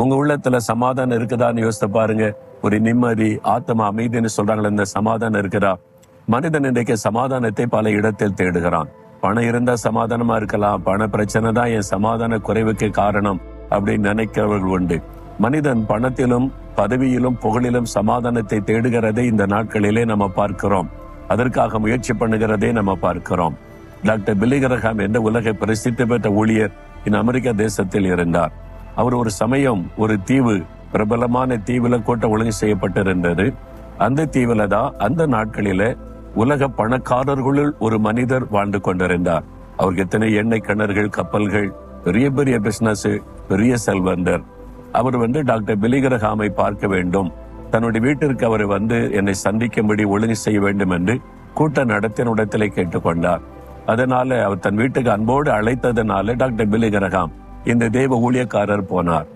உங்க உள்ளத்துல சமாதானம் இருக்குதான்னு யோசித்து பாருங்க. ஒரு நிம்மதி, ஆத்மா அமைதின்னு சொல்றாங்களே, இந்த சமாதானம் இருக்குதா? மனிதன் இன்றைக்கு சமாதானத்தை பல இடத்தில் தேடுகிறான். பணம் இருந்தா சமாதானமா இருக்கலாம், பண பிரச்சனை தான் என் சமாதான குறைவுக்கு காரணம் அப்படின்னு நினைக்கிறவர்கள் உண்டு. மனிதன் பணத்திலும் பதவியிலும் புகழிலும் சமாதானத்தை தேடுகிறதை இந்த நாட்களிலே நம்ம பார்க்கிறோம். அதற்காக முயற்சி பண்ணுகிறதே நம்ம பார்க்கிறோம். டாக்டர் பில்லி கிரஹாம் என்ற உலக பிரசித்தி பெற்ற ஊழியர் இந்த அமெரிக்க தேசத்தில் இருந்தார். அவர் ஒரு சமயம் ஒரு தீவு, பிரபலமான தீவுல கூட்டம் ஒழுங்கு செய்யப்பட்டிருந்தது. அந்த தீவுல தான் அந்த நாட்களில உலக பணக்காரர்களுள் ஒரு மனிதர் வாழ்ந்து கொண்டிருந்தார். அவருக்கு எத்தனை எண்ணெய் கிணறுகள், கப்பல்கள், பெரிய பெரிய பிசினஸ், பெரிய செல்வந்தர். அவர் டாக்டர் பில்லி கிரஹாமை பார்க்க வேண்டும், தன்னுடைய வீட்டிற்கு அவர் என்னை சந்திக்கும்படி ஒழுங்கு செய்ய வேண்டும் என்று கூட்ட நடத்தின இடத்திலே கேட்டுக்கொண்டார். அதனால அவர் தன் வீட்டுக்கு அன்போடு அழைத்ததனால டாக்டர் பில்லி கிரஹாம் இந்த தேவ ஊழியக்காரர் போனார்.